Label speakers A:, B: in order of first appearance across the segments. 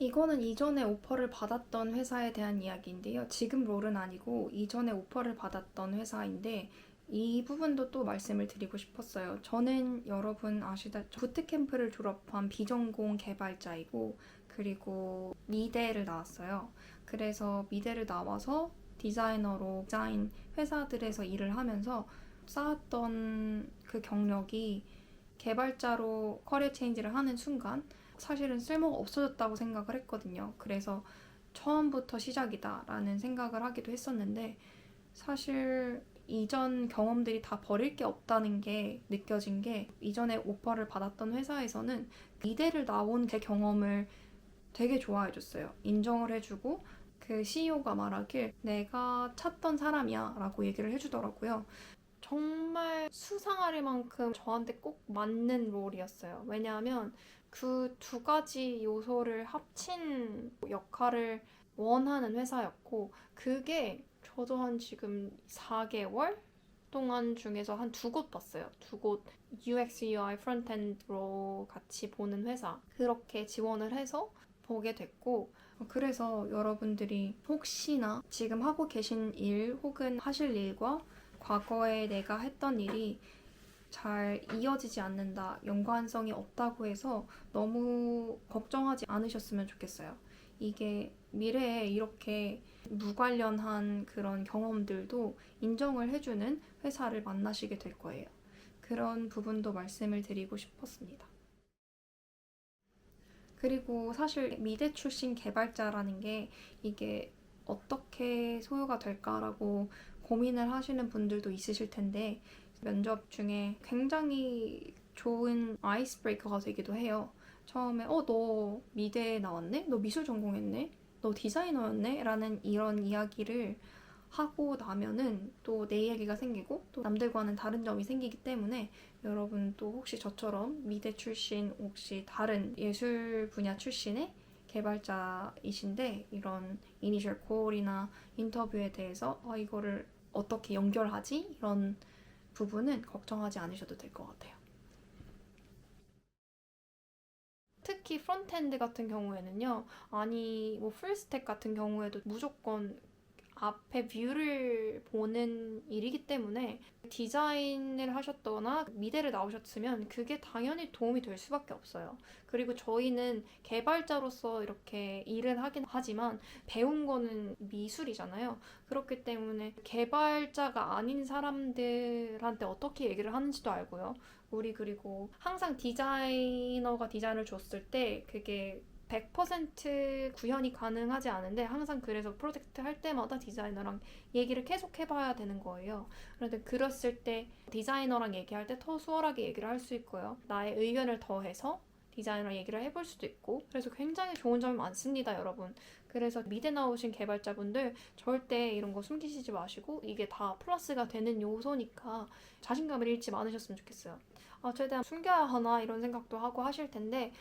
A: 이거는 이전에 오퍼를 받았던 회사에 대한 이야기인데요. 지금 롤은 아니고 이전에 오퍼를 받았던 회사인데 이 부분도 또 말씀을 드리고 싶었어요. 저는 여러분 아시다시피 부트캠프를 졸업한 비전공 개발자이고 그리고 미대를 나왔어요. 그래서 미대를 나와서 디자이너로 디자인 회사들에서 일을 하면서 쌓았던 그 경력이 개발자로 커리어 체인지를 하는 순간 사실은 쓸모가 없어졌다고 생각을 했거든요. 그래서 처음부터 시작이다라는 생각을 하기도 했었는데 사실 이전 경험들이 다 버릴 게 없다는 게 느껴진 게 이전에 오퍼를 받았던 회사에서는 이대를 나온 제 경험을 되게 좋아해줬어요. 인정을 해주고 그 CEO가 말하길 내가 찾던 사람이야 라고 얘기를 해주더라고요. 정말 수상할 만큼 저한테 꼭 맞는 롤이었어요. 왜냐하면 그 두 가지 요소를 합친 역할을 원하는 회사였고, 그게 저도 한 지금 4개월 동안 중에서 한 두 곳 봤어요. 두 곳 UX, UI, 프론트엔드로 같이 보는 회사. 그렇게 지원을 해서 보게 됐고, 그래서 여러분들이 혹시나 지금 하고 계신 일 혹은 하실 일과 과거에 내가 했던 일이 잘 이어지지 않는다, 연관성이 없다고 해서 너무 걱정하지 않으셨으면 좋겠어요. 이게 미래에 이렇게 무관련한 그런 경험들도 인정을 해주는 회사를 만나시게 될 거예요. 그런 부분도 말씀을 드리고 싶었습니다. 그리고 사실 미대 출신 개발자라는 게 이게 어떻게 소요가 될까라고 고민을 하시는 분들도 있으실 텐데 면접 중에 굉장히 좋은 아이스 브레이커가 되기도 해요. 처음에 너 미대 나왔네? 너 미술 전공했네? 너 디자이너였네? 라는 이런 이야기를 하고 나면은 또 내 얘기가 생기고 또 남들과는 다른 점이 생기기 때문에 여러분 또 혹시 저처럼 미대 출신 혹시 다른 예술 분야 출신의 개발자이신데 이런 이니셜 콜이나 인터뷰에 대해서 이거를 어떻게 연결하지? 이런 부분은 걱정하지 않으셔도 될 것 같아요. 특히 프론트엔드 같은 경우에는요. 아니 뭐 풀스택 같은 경우에도 무조건 앞에 뷰를 보는 일이기 때문에 디자인을 하셨거나 미대를 나오셨으면 그게 당연히 도움이 될 수밖에 없어요. 그리고 저희는 개발자로서 이렇게 일을 하긴 하지만 배운 거는 미술이잖아요. 그렇기 때문에 개발자가 아닌 사람들한테 어떻게 얘기를 하는지도 알고요. 우리 그리고 항상 디자이너가 디자인을 줬을 때 그게 100% 구현이 가능하지 않은데 항상 그래서 프로젝트 할 때마다 디자이너랑 얘기를 계속 해봐야 되는 거예요. 그런데 그랬을 때 디자이너랑 얘기할 때 더 수월하게 얘기를 할 수 있고요. 나의 의견을 더해서 디자이너랑 얘기를 해볼 수도 있고 그래서 굉장히 좋은 점이 많습니다, 여러분. 그래서 미대 나오신 개발자분들 절대 이런 거 숨기시지 마시고 이게 다 플러스가 되는 요소니까 자신감을 잃지 않으셨으면 좋겠어요. 최대한 숨겨야 하나 이런 생각도 하고 하실 텐데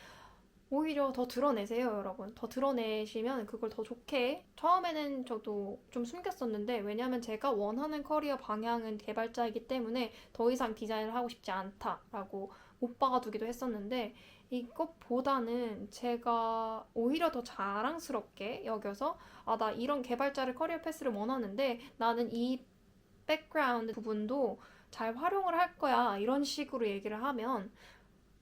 A: 오히려 더 드러내세요, 여러분. 더 드러내시면 그걸 더 좋게. 처음에는 저도 좀 숨겼었는데, 왜냐면 제가 원하는 커리어 방향은 개발자이기 때문에 더 이상 디자인을 하고 싶지 않다라고 못 박아두기도 했었는데, 이것보다는 제가 오히려 더 자랑스럽게 여겨서, 나 이런 개발자를 커리어 패스를 원하는데, 나는 이 백그라운드 부분도 잘 활용을 할 거야. 이런 식으로 얘기를 하면,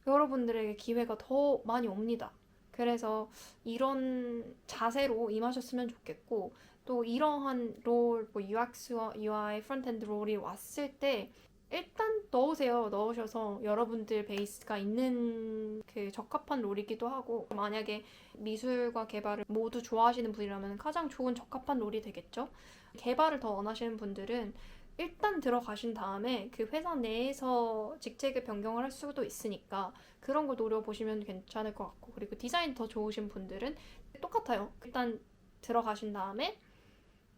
A: 여러분들에게 기회가 더 많이 옵니다. 그래서 이런 자세로 임하셨으면 좋겠고 또 이러한 롤, 뭐 UX와 UI, 프론트엔드 롤이 왔을 때 일단 넣으셔서 여러분들 베이스가 있는 그 적합한 롤이기도 하고 만약에 미술과 개발을 모두 좋아하시는 분이라면 가장 좋은 적합한 롤이 되겠죠. 개발을 더 원하시는 분들은 일단 들어가신 다음에 그 회사 내에서 직책을 변경을 할 수도 있으니까 그런 걸 노려보시면 괜찮을 것 같고 그리고 디자인 더 좋으신 분들은 똑같아요. 일단 들어가신 다음에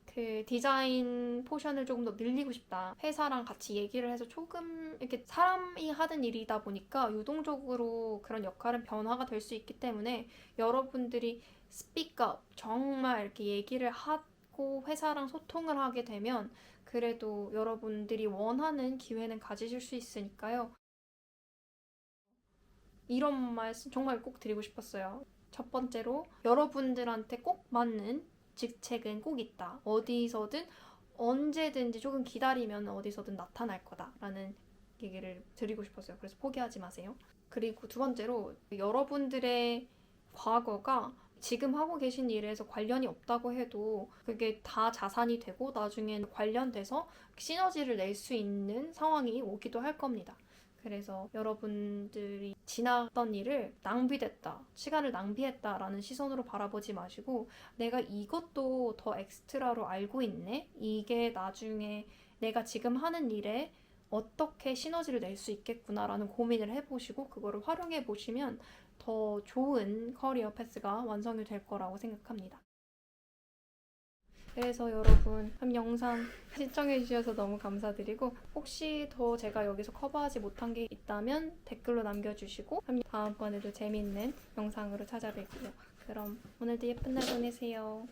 A: 그 디자인 포션을 조금 더 늘리고 싶다. 회사랑 같이 얘기를 해서 조금 이렇게 사람이 하는 일이다 보니까 유동적으로 그런 역할은 변화가 될 수 있기 때문에 여러분들이 스피크업 정말 이렇게 얘기를 하고 회사랑 소통을 하게 되면 그래도 여러분들이 원하는 기회는 가지실 수 있으니까요. 이런 말씀 정말 꼭 드리고 싶었어요. 첫 번째로 여러분들한테 꼭 맞는 직책은 꼭 있다. 어디서든 언제든지 조금 기다리면 어디서든 나타날 거다라는 얘기를 드리고 싶었어요. 그래서 포기하지 마세요. 그리고 두 번째로 여러분들의 과거가 지금 하고 계신 일에서 관련이 없다고 해도 그게 다 자산이 되고 나중엔 관련돼서 시너지를 낼 수 있는 상황이 오기도 할 겁니다. 그래서 여러분들이 지났던 일을 낭비됐다, 시간을 낭비했다라는 시선으로 바라보지 마시고 내가 이것도 더 엑스트라로 알고 있네? 이게 나중에 내가 지금 하는 일에 어떻게 시너지를 낼 수 있겠구나라는 고민을 해보시고 그거를 활용해 보시면 더 좋은 커리어 패스가 완성이 될 거라고 생각합니다. 그래서 여러분 영상 시청해 주셔서 너무 감사드리고 혹시 더 제가 여기서 커버하지 못한 게 있다면 댓글로 남겨주시고 다음번에도 재밌는 영상으로 찾아뵐게요. 그럼 오늘도 예쁜 날 보내세요.